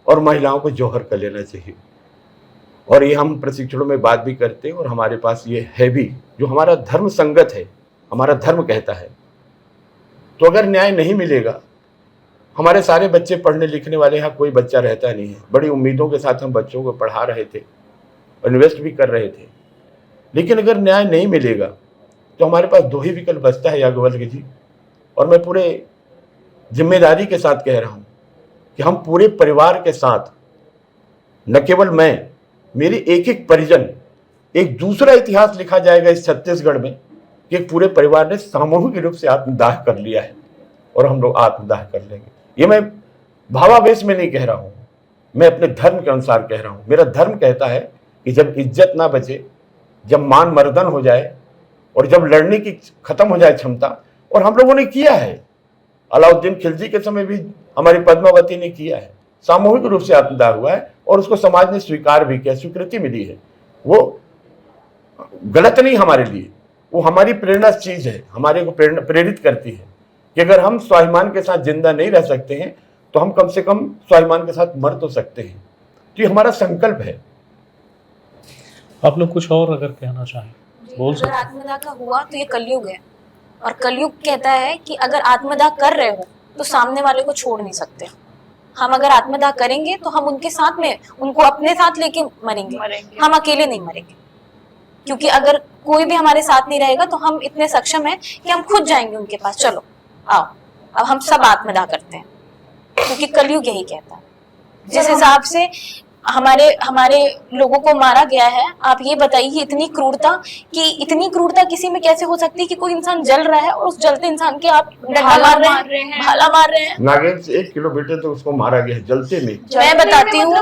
Speaker 2: और महिलाओं को जौहर कर लेना चाहिए। और ये हम प्रशिक्षणों में बात भी करते हैं और हमारे पास ये है भी, जो हमारा धर्म संगत है, हमारा धर्म कहता है। तो अगर न्याय नहीं मिलेगा, हमारे सारे बच्चे पढ़ने लिखने वाले, यहाँ कोई बच्चा रहता नहीं है। बड़ी उम्मीदों के साथ हम बच्चों को पढ़ा रहे थे, इन्वेस्ट भी कर रहे थे, लेकिन अगर न्याय नहीं मिलेगा तो हमारे पास दो ही विकल्प बचता है याज्ञवल्क्य जी। और मैं पूरे जिम्मेदारी के साथ कह रहा हूँ कि हम पूरे परिवार के साथ, न केवल मैं, मेरे एक एक परिजन, एक दूसरा इतिहास लिखा जाएगा इस छत्तीसगढ़ में कि एक पूरे परिवार ने सामूहिक रूप से आत्मदाह कर लिया है और हम लोग आत्मदाह कर लेंगे। ये मैं भावावेश में नहीं कह रहा हूँ, मैं अपने धर्म के अनुसार कह रहा हूँ। मेरा धर्म कहता है कि जब इज्जत ना बचे, जब मान मर्दन हो जाए और जब लड़ने की खत्म हो जाए क्षमता, और हम लोगों ने किया है। अलाउद्दीन खिलजी के समय भी हमारी पद्मावती ने किया है, सामूहिक रूप से आत्मदाह हुआ है और उसको समाज ने स्वीकार भी किया, स्वीकृति मिली है। वो गलत नहीं हमारे लिए, वो हमारी प्रेरणा चीज है, हमारे को प्रेरित करती है कि अगर हम स्वाभिमान के साथ जिंदा नहीं रह सकते हैं तो हम कम से कम स्वाभिमान के साथ मर तो सकते हैं। तो ये हमारा संकल्प है।
Speaker 1: आप लोग कुछ और अगर कहना चाहें बोल
Speaker 3: अगर
Speaker 1: सकते हैं।
Speaker 3: आत्मदाह का हुआ तो ये कलयुग है, और कलयुग कहता है कि अगर आत्मदाह कर रहे हो तो सामने वाले को छोड़ नहीं सकते। हम अगर आत्मदाह करेंगे तो हम उनके साथ में, उनको अपने साथ लेके मरेंगे, हम अकेले नहीं मरेंगे। क्योंकि अगर कोई भी हमारे साथ नहीं रहेगा तो हम इतने सक्षम हैं कि हम खुद जाएंगे उनके पास, चलो आओ अब हम सब आत्मदाह करते हैं, क्योंकि कलयुग यही कहता है। जिस हिसाब से हमारे लोगों को मारा गया है, आप ये बताइए इतनी क्रूरता किसी में कैसे हो सकती है कि कोई इंसान जल रहा है और उस जलते इंसान के आप भाला मार रहे हैं।
Speaker 2: नागेल से 1 किलोमीटर तो उसको मारा गया जलते में।
Speaker 3: मैं बताती हूँ,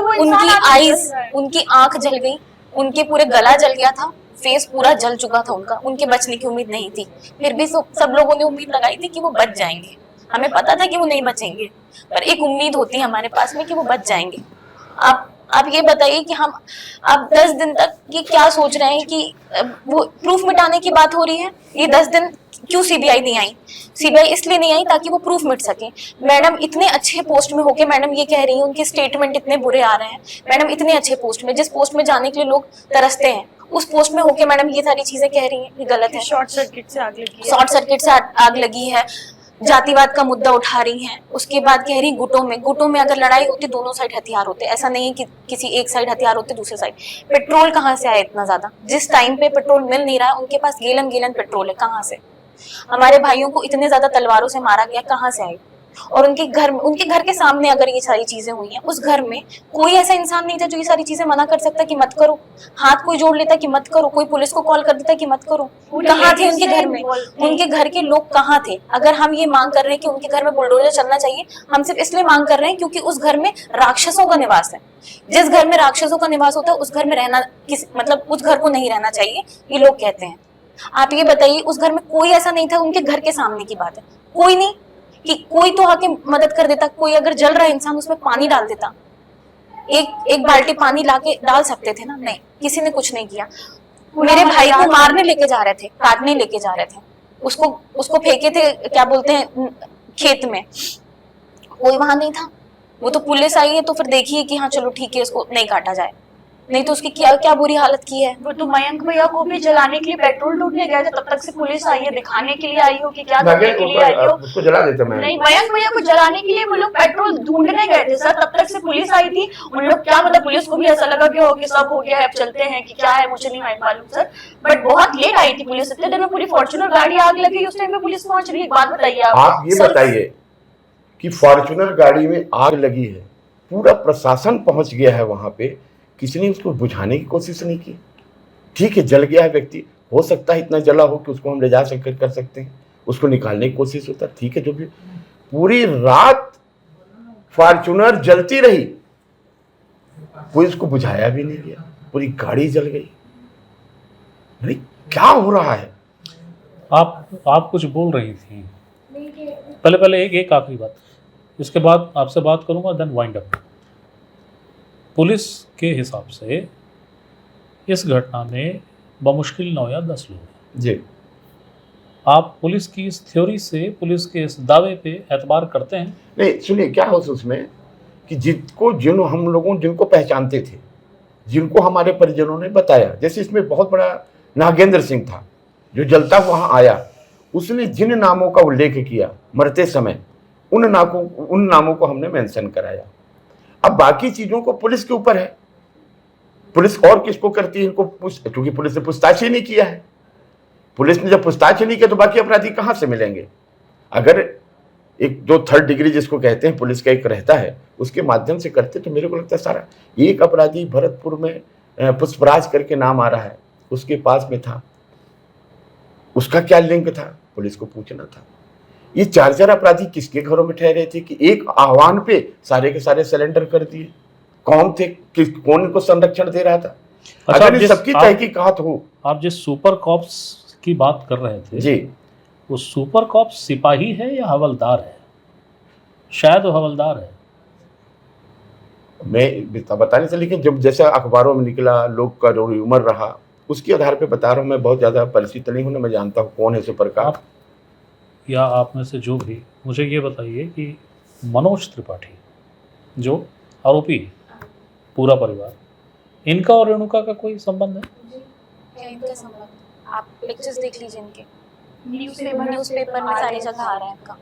Speaker 3: उनकी आंख जल गई, उनके पूरे गला जल गया था, फेस पूरा जल चुका था उनका, उनके बचने की उम्मीद नहीं थी। फिर भी सब लोगों ने उम्मीद लगाई थी कि वो बच जाएंगे। हमें पता था कि वो नहीं बचेंगे, पर एक उम्मीद होती है हमारे पास में कि वो बच जाएंगे। आप ये बताइए कि हम अब 10 दिन तक ये क्या सोच रहे हैं कि वो प्रूफ मिटाने की बात हो रही है। ये 10 दिन क्यों सीबीआई नहीं आई? सीबीआई इसलिए नहीं आई ताकि वो प्रूफ मिट सके। मैडम इतने अच्छे पोस्ट में होके मैडम ये कह रही है, उनके स्टेटमेंट इतने बुरे आ रहे हैं। मैडम इतने अच्छे पोस्ट में, जिस पोस्ट में जाने के लिए लोग तरसते हैं, उस पोस्ट में होके मैडम ये सारी चीजें कह रही हैं, ये गलत है।
Speaker 4: शॉर्ट सर्किट से
Speaker 3: आग लगी है, जातिवाद का मुद्दा उठा रही हैं। उसके बाद कह रही गुटों में अगर लड़ाई होती दोनों साइड हथियार होते, ऐसा नहीं है कि किसी एक साइड हथियार होते दूसरे साइड। पेट्रोल कहाँ से आया इतना ज्यादा? जिस टाइम पे पेट्रोल मिल नहीं रहा है, उनके पास गैलन पेट्रोल है, कहाँ से? हमारे भाइयों को इतने ज्यादा तलवारों से मारा गया, कहाँ से आई? और उनके घर के सामने अगर ये सारी चीजें हुई हैं, उस घर में कोई ऐसा इंसान नहीं था जो ये सारी चीजें मना कर सकता कि मत करो। हाथ कोई जोड़ लेता कि मत करो, कोई पुलिस को कॉल कर देता कि मत करो। कहाँ थे उनके घर में? उनके घर के लोग कहाँ थे? अगर हम ये मांग कर रहे हैं कि उनके घर में बुलडोजर चलना चाहिए, हम सिर्फ इसलिए मांग कर रहे हैं क्योंकि उस घर में राक्षसों का निवास है। जिस घर में राक्षसों का निवास होता है उस घर में रहना उस घर को नहीं रहना चाहिए, ये लोग कहते हैं। आप ये बताइए, उस घर में कोई ऐसा नहीं था, उनके घर के सामने की बात है, कोई नहीं कि कोई तो आके मदद कर देता। कोई अगर जल रहा इंसान उसमें पानी डाल देता, एक बाल्टी पानी लाके डाल सकते थे ना, नहीं, किसी ने कुछ नहीं किया। मेरे भाई को मारने लेके जा रहे थे, काटने लेके जा रहे थे, उसको फेंके थे, क्या बोलते हैं, खेत में। कोई वहां नहीं था। वो तो पुलिस आई है तो फिर देखिए कि हाँ चलो ठीक है, उसको नहीं काटा जाए, नहीं तो उसकी क्या बुरी हालत की है।
Speaker 4: वो तो मयंक भैया को भी जलाने के लिए पेट्रोल ढूंढने गए थे, तब तक से पुलिस आई है, दिखाने के लिए आई हो कि क्या करने के लिए आई हो।
Speaker 2: उसको जला देते मैं।
Speaker 4: नहीं, मयंक भैया को जलाने के लिए वो लोग पेट्रोल ढूंढने गए थे सर, तब तक से पुलिस आई थी। उन लोग क्या मतलब, पुलिस को भी ऐसा लगा कि ओके सब हो गया है, अब चलते हैं कि क्या है, मुझे नहीं मालूम सर। बट बहुत लेट आई थी पुलिस, इतने देर में पूरी फॉर्च्यूनर गाड़ी आग लगी, उस टाइम में पुलिस पहुंच रही है। एक बात बताइए
Speaker 2: आप ये बताइए कि फॉर्च्यूनर गाड़ी में आग लगी है, पूरा प्रशासन पहुंच गया है वहां पे, किसी ने उसको बुझाने की कोशिश नहीं की। ठीक है, जल गया है व्यक्ति, हो सकता है इतना जला हो कि उसको हम ले जा कर सकते हैं, उसको निकालने की कोशिश होता है, ठीक है। जो भी पूरी रात फॉर्च्यूनर जलती रही, पुलिस को बुझाया भी नहीं गया, पूरी गाड़ी जल गई। अरे क्या हो रहा है?
Speaker 1: आप कुछ बोल रही थी, पहले एक आखिरी बात, इसके बाद आपसे बात करूंगा, देन वाइंड अप। पुलिस के हिसाब से इस घटना में बमुश्किल 9 या 10 लोग हैं
Speaker 2: जी।
Speaker 1: आप पुलिस की इस थ्योरी से, पुलिस के इस दावे पे एतबार करते हैं?
Speaker 2: नहीं, सुनिए क्या हो उसमें कि हम लोगों जिनको पहचानते थे, जिनको हमारे परिजनों ने बताया, जैसे इसमें बहुत बड़ा नागेंद्र सिंह था जो जलता वहाँ आया, उसने जिन नामों का उल्लेख किया मरते समय, उन नामों को हमने मेंशन कराया। अब बाकी चीज़ों को पुलिस के ऊपर है, पुलिस और किसको करती है इनको क्योंकि पुलिस ने पूछताछ ही नहीं किया है। पुलिस ने जब पूछताछ ही नहीं किया तो बाकी अपराधी कहाँ से मिलेंगे? अगर एक जो 3rd डिग्री जिसको कहते हैं पुलिस का एक रहता है, उसके माध्यम से करते तो मेरे को लगता है सारा एक अपराधी भरतपुर में पुष्पराज करके नाम आ रहा है, उसके पास में था, उसका क्या लिंक था, पुलिस को पूछना था। ये 4 अपराधी किसके घरों में ठहरे थे कि एक आह्वान पे सारे के सारे सरेंडर कर दिए? कौन थे, कौन इनको संरक्षण दे रहा था?
Speaker 1: अच्छा,
Speaker 2: अगर सबकी तहकीकात हो।
Speaker 1: आप जिस सुपर कॉप्स की बात कर रहे थे
Speaker 2: जी,
Speaker 1: वो सुपर कॉप्स सिपाही है या हवलदार है? शायद वो हवलदार है।
Speaker 2: मैं बता नहीं सकता, लेकिन जब जैसा अखबारों में निकला, लोग का जो उम्र रहा, उसके आधार पे बता रहा हूँ। मैं बहुत ज़्यादा परिचित नहीं हूँ, मैं जानता हूँ कौन है सुपर कॉप
Speaker 1: या आप में से जो भी, मुझे ये बताइए कि मनोज त्रिपाठी जो आरोपी है, पूरा परिवार, इनका और रेणुका का कोई संबंध है?
Speaker 3: क्या इनका संबंध? आप पिक्चर्स देख लीजिए इनके,
Speaker 4: न्यूज़पेपर
Speaker 3: न्यूज़पेपर में सारी जगह आ रहा है इनका,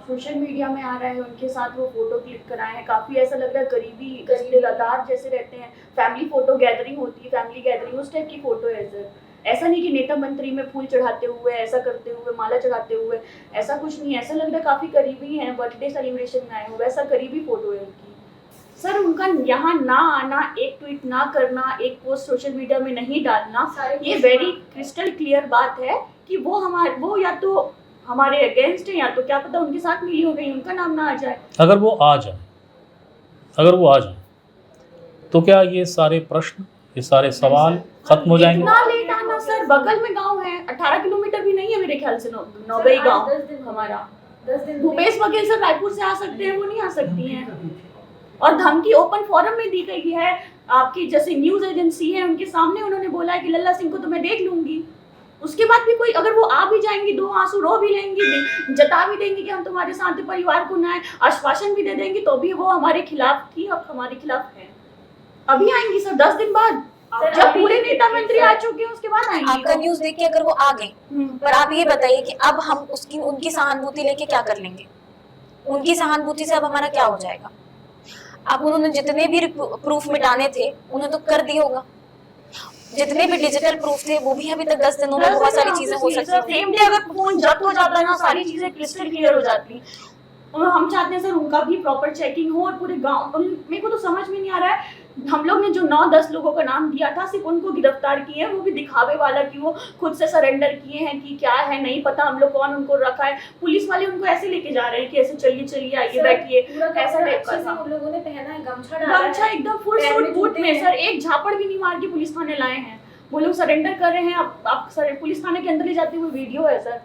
Speaker 4: सोशल मीडिया में आ रहा है, उनके साथ वो फोटो क्लिक कराए हैं। काफी ऐसा लग रहा है करीबी रिश्तेदार जैसे रहते हैं, फैमिली फोटो गैदरिंग होती है, फैमिली गैदरिंग उस टाइप की फोटो है सर। ऐसा नहीं कि नेता मंत्री में फूल चढ़ाते हुए, ऐसा करते हुए, माला चढ़ाते हुए, ऐसा कुछ नहीं। ऐसा लग रहा है काफी करीबी हैं, बर्थडे सेलिब्रेशन में आए हो, वैसा करीबी फोटो है उनकी। सर उनका यहाँ ना आना, एक ट्वीट ना करना, एक पोस्ट सोशल मीडिया में नहीं डालना, ये वेरी क्रिस्टल क्लियर बात है कि वो या तो हमारे अगेंस्ट है, या तो क्या पता उनके साथ मिली हो गई, उनका नाम ना आ जाए।
Speaker 1: अगर वो आ जाए तो क्या ये सारे प्रश्न, ये सारे सवाल खत्म हो जाएंगे?
Speaker 4: इतना लेट आना सर, बगल में गांव है, 18 किलोमीटर भी नहीं है मेरे ख्याल से, नौबई गांव हमारा। भूपेश बघेल सर रायपुर से आ सकते हैं, वो नहीं आ सकती हैं। और धमकी ओपन फोरम में दी गई है, आपकी जैसे न्यूज एजेंसी है उनके सामने उन्होंने बोला है कि लल्ला सिंह को तो मैं देख लूंगी। उसके बाद भी कोई अगर वो आ भी जाएंगी, 2 आंसू रो भी लेंगी, जता भी देंगी कि हम तुम्हारे साथ हैं, परिवार को न्याय आश्वासन भी दे देंगी, तो भी वो हमारे खिलाफ थी, अब हमारे खिलाफ है। अभी आएंगी सर 10 दिन बाद, जब पूरे नेता मंत्री आ चुके हैं उसके बाद आएंगी।
Speaker 3: आपका न्यूज देख के अगर वो आ गए, पर आप ये बताइए कि अब हम उनकी सहानुभूति लेके क्या कर लेंगे? उनकी सहानुभूति से अब हमारा क्या हो जाएगा? अब उन्होंने जितने भी प्रूफ मिटाने थे उन्होंने तो कर दिया होगा, जितने भी डिजिटल प्रूफ थे वो भी अभी तक 10 दिनों में बहुत सारी चीजें हो सकती हैं।
Speaker 4: सेम डे अगर फोन जब्त हो जाता है ना, सारी चीजें क्रिस्टल क्लियर हो जाती। और हम चाहते हैं सर उनका भी प्रॉपर चेकिंग हो, और पूरे गांव, मेरे को तो समझ में नहीं आ रहा है, हम लोग ने जो 9-10 लोगों का नाम दिया था सिर्फ उनको गिरफ्तार किए हैं, वो भी दिखावे वाला कि वो खुद से सरेंडर किए हैं कि क्या है नहीं पता, हम लोग कौन उनको रखा है। पुलिस वाले उनको ऐसे लेके जा रहे हैं कि ऐसे चलिए आइए बैठिए, ऐसा टाइप का था।
Speaker 3: उन लोगों ने पहना है गमछा
Speaker 4: एकदम फुल सूट बूट में सर, एक झापड़ भी नहीं मार के पुलिस थाने लाए हैं। वो लोग सरेंडर कर रहे हैं, आप सर पुलिस थाने के अंदर ले जाते हुए वीडियो है सर।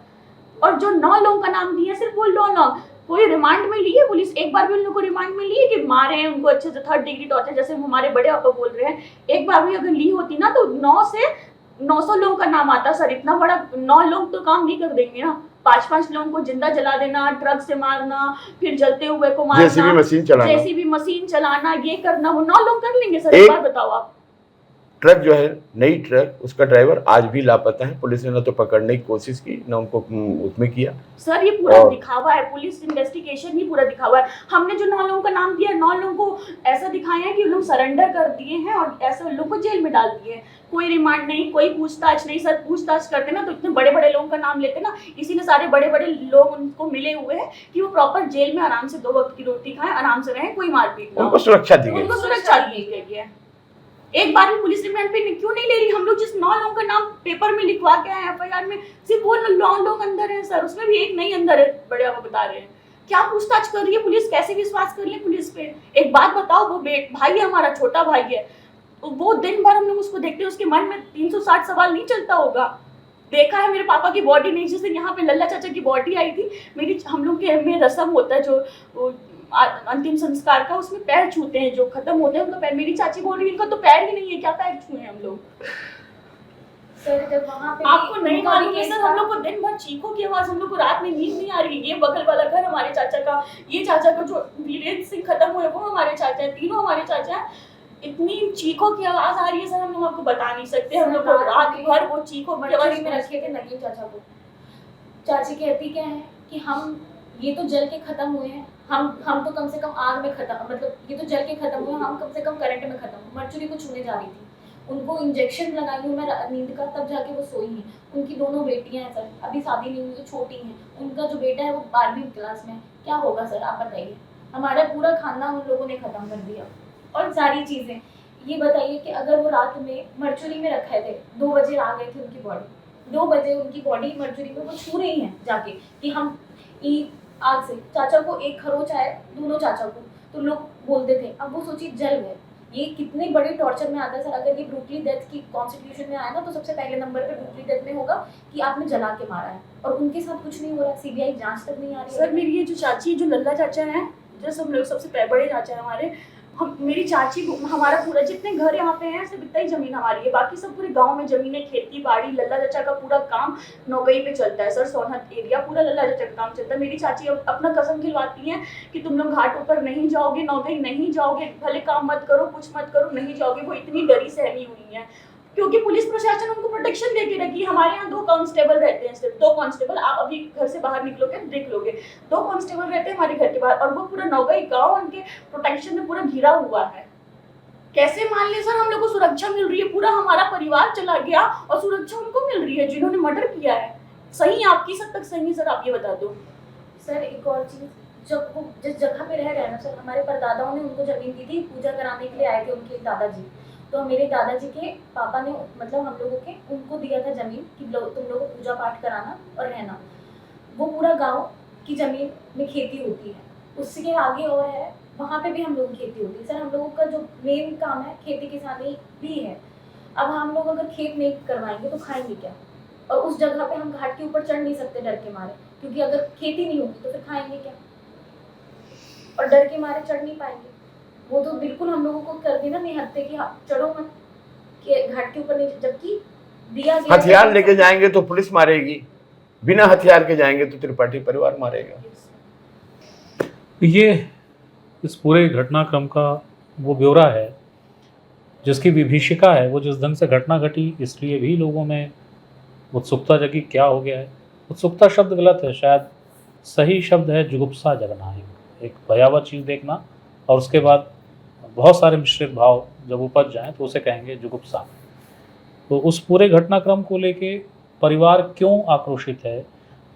Speaker 4: और जो 9 लोगों का नाम दिया सिर्फ वो 9 लोग, कोई रिमांड में लिए पुलिस? एक बार भी उन लोगों को रिमांड में लिए कि मारे हैं उनको अच्छे से 3rd डिग्री टॉर्चर, जैसे हमारे बड़े पापा बोल रहे हैं, एक बार भी अगर ली होती ना तो 9 से 900 लोगों का नाम आता सर। इतना बड़ा 9 लोग तो काम नहीं कर देंगे ना, 5-5 लोगों को जिंदा जला देना, ट्रक से मारना, फिर जलते हुए को मारना, जेसीबी मशीन चलाना, ये करना, वो 9 लोग कर लेंगे सर? एक बार बताओ आप।
Speaker 2: ट्रक जो है, नई ट्रक, उसका ड्राइवर आज भी लापता है। पुलिस ने ना तो पकड़ने की कोशिश की, ना उनको उसमें किया।
Speaker 4: सर ये पूरा दिखावा है, पुलिस इन्वेस्टिगेशन ही पूरा दिखावा है। हमने जो 9 लोगों का नाम दिया, 9 लोगों को ऐसा दिखाया है कि उन लोग सरेंडर कर दिए हैं और ऐसे उन लोगों को जेल में डाल दिए। कोई रिमांड नहीं, कोई पूछताछ नहीं सर। पूछताछ करते ना तो इतने बड़े बड़े लोगों का नाम लेते ना, इसीलिए सारे बड़े बड़े लोग उनको मिले हुए हैं कि वो प्रॉपर जेल में आराम से 2 वक्त की रोटी खाएं, आराम से रहें, कोई मारपीट ना हो।
Speaker 2: उनको सुरक्षा दी गई,
Speaker 4: उनको सुरक्षा दी गई है। एक बार भी पुलिस रिमांड पे क्यों नहीं ले रही? हम लोग जिस 9 लोगों का नाम पेपर में लिखवा के आए FIR में, सिर्फ वो 9 लोग अंदर हैं सर, उसमें भी एक नहीं अंदर है, बड़े आप बता रहे हैं। क्या पूछताछ कर रही है पुलिस? कैसे विश्वास कर ले पुलिस पे? एक बात बताओ, वो भाई है हमारा, छोटा भाई है, वो दिन भर हम लोग उसको देखते हैं, उसके मन में 360 सवाल नहीं चलता होगा? देखा है मेरे पापा की बॉडी नहीं, जैसे यहाँ पे लल्ला चाचा की बॉडी आई थी, मेरी हम लोग के में रस्म होता है जो अंतिम संस्कार का, उसमें पैर छूते हैं, जो खत्म होते हैं उनका पैर, मेरी चाची बोल रही है इनका तो पैर ही नहीं है, क्या पैर छुए हम लोग?
Speaker 3: सर जब वहाँ पे
Speaker 4: आपको नहीं
Speaker 3: उनका
Speaker 4: मालूम
Speaker 3: भी
Speaker 4: है
Speaker 3: केस
Speaker 4: सर,
Speaker 3: था।
Speaker 4: हम लोग को दिन भर चीखों की आवाज, हम लोग को रात में नींद नहीं आ रही है। ये बगल वाला घर हमारे चाचा का, ये चाचा का जो वीरेंद्र सिंह खत्म हुए वो हमारे चाचा है, तीनों हमारे चाचा है। इतनी चीखों की आवाज आ रही है सर, हम लोग आपको बता नहीं सकते। हम लोग को रात भर वो चीखों की आवाज
Speaker 3: मर्चरी में रखे थे नगीन चाचा को। चाची कहती क्या है कि हम ये तो जल के खत्म हुए हैं, हम तो कम से कम आग में खत्म, मतलब ये तो जल के खत्म हुए, हम कम से कम करंट में खत्म। मर्चरी को छूने जा रही थी, उनको इंजेक्शन लगाई हूँ मैं नींद का, तब जाके वो सोई हैं। उनकी दोनों बेटियां हैं सर, अभी शादी नहीं हुई, छोटी हैं। उनका जो बेटा है वो 12वीं क्लास में है। क्या होगा सर आप बताइए? हमारा पूरा खानदान उन लोगों ने खत्म कर दिया और सारी चीजें। ये बताइए कि अगर वो रात में मर्चुरी में रखे थे, 2 बजे आ गए थे उनकी बॉडी, 2 बजे उनकी बॉडी मर्चुरी में वो छू रही हैं जाके कि हम आग से, चाचा को एक खरोच आया, दोनों चाचा को, तो लोग बोलते थे। अब वो सोचिए जल गए। ये कितने बड़े टॉर्चर में आता है सर। अगर ये ब्रूटली डेथ की कॉन्स्टिट्यूशन में आया ना, तो सबसे पहले नंबर पे ब्रूटली डेथ में होगा कि आपने जला के मारा है, और उनके साथ कुछ नहीं हो रहा है। CBI जांच तक नहीं आ रही है।
Speaker 4: सर मेरी ये जो चाची, जो लल्ला चाचा हैं, जैसे हम लोग सबसे बड़े चाचा हैं हमारे, हम मेरी चाची, हमारा पूरा जितने घर यहाँ पे हैं सिर्फ इतना ही जमीन हमारी है, बाकी सब पूरे गांव में जमीन है, खेती बाड़ी। लल्ला चाचा का पूरा काम नौगई पे चलता है सर, सोनहत एरिया पूरा लल्ला चाचा का काम चलता है। मेरी चाची अपना कसम खिलवाती हैं कि तुम लोग घाटों पर नहीं जाओगे, नौगई नहीं जाओगे, भले काम मत करो, कुछ मत करो, नहीं जाओगे। वो इतनी डरी सहमी हुई है क्योंकि पुलिस प्रशासन उनको प्रोटेक्शन दे के रखी। हमारे यहाँ 2 कांस्टेबल रहते हैं, सिर्फ 2 कांस्टेबल। आप अभी घर से बाहर निकलोगे देख लोगे, 2 कांस्टेबल रहते हैं हमारे घर के बाहर, और वो पूरा नौगई गांव उनके प्रोटेक्शन में पूरा घिरा हुआ है। कैसे मान ले सर, हम लोग को सुरक्षा मिल रही है, पूरा हमारा परिवार चला गया और सुरक्षा उनको मिल रही है जिन्होंने मर्डर किया है। सही है आपकी सद तक सही है सर, आप ये बता दो।
Speaker 3: सर एक और चीज, जब वो जिस जगह पे रह रहे हैं ना सर, हमारे परदादाओं ने उनको जमीन दी थी, पूजा कराने के लिए आए थे उनके दादाजी। तो मेरे दादाजी के पापा ने, मतलब हम लोगों के, उनको दिया था जमीन कि तुम लोगों को पूजा पाठ कराना और रहना। वो पूरा गांव की जमीन में खेती होती है, उसके आगे और है, वहाँ पे भी हम लोगों की खेती होती है। सर हम लोगों का जो मेन काम है खेती किसानी भी है। अब हम लोग अगर खेत नहीं करवाएंगे तो खाएंगे क्या? और उस जगह पे हम घाट के ऊपर चढ़ नहीं सकते डर के मारे, क्योंकि अगर खेती नहीं होगी तो फिर खाएंगे क्या? और डर के मारे चढ़ नहीं पाएंगे। वो तो बिल्कुल हम लोगों को कर दी ना निहत्थे कि चढ़ो मत के घाट के ऊपर नहीं, जबकि दिया गया
Speaker 2: हथियार लेके जाएंगे तो पुलिस मारेगी, बिना हथियार के जाएंगे तो त्रिपाठी परिवार मारेगा।
Speaker 1: ये इस पूरे घटनाक्रम का वो ब्यौरा है जिसकी विभीषिका है। वो जिस ढंग से घटना घटी, इसलिए भी लोगों में उत्सुकता जगी। क्या हो गया है? उत्सुकता शब्द गलत है, शायद सही शब्द है जुगुप्सा जगना। एक भयावह चीज़ देखना और उसके बाद बहुत सारे मिश्रित भाव जब उपज जाएं तो उसे कहेंगे जुगुप्सा। तो उस पूरे घटनाक्रम को लेके परिवार क्यों आक्रोशित है,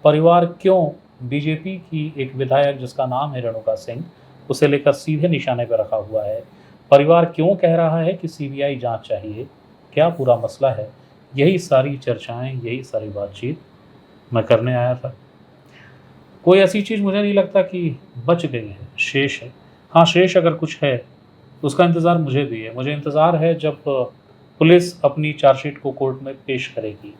Speaker 1: परिवार क्यों बीजेपी की एक विधायक जिसका नाम है रेणुका सिंह, उसे लेकर सीधे निशाने पर रखा हुआ है, परिवार क्यों कह रहा है कि CBI जांच चाहिए, क्या पूरा मसला है, यही सारी चर्चाएं, यही सारी बातचीत मैं करने आया था। कोई ऐसी चीज़ मुझे नहीं लगता कि बच गई है, शेष है। हाँ, शेष अगर कुछ है तो उसका इंतज़ार मुझे भी है। मुझे इंतज़ार है जब पुलिस अपनी चार्जशीट को कोर्ट में पेश करेगी।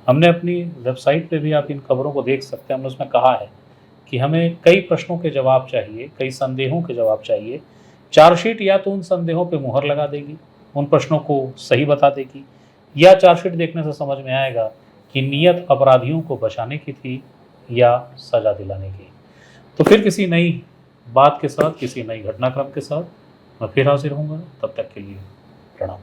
Speaker 1: हमने अपनी वेबसाइट पे भी, आप इन खबरों को देख सकते हैं, हमने उसमें कहा है कि हमें कई प्रश्नों के जवाब चाहिए, कई संदेहों के जवाब चाहिए। चार्जशीट या तो उन संदेहों पे मुहर लगा देगी, उन प्रश्नों को सही बता देगी, या चार्जशीट देखने से समझ में आएगा कि नीयत अपराधियों को बचाने की थी या सज़ा दिलाने की। तो फिर किसी नई बात के साथ, किसी नई घटनाक्रम के साथ मैं फिर हाजिर होऊंगा। तब तक के लिए प्रणाम।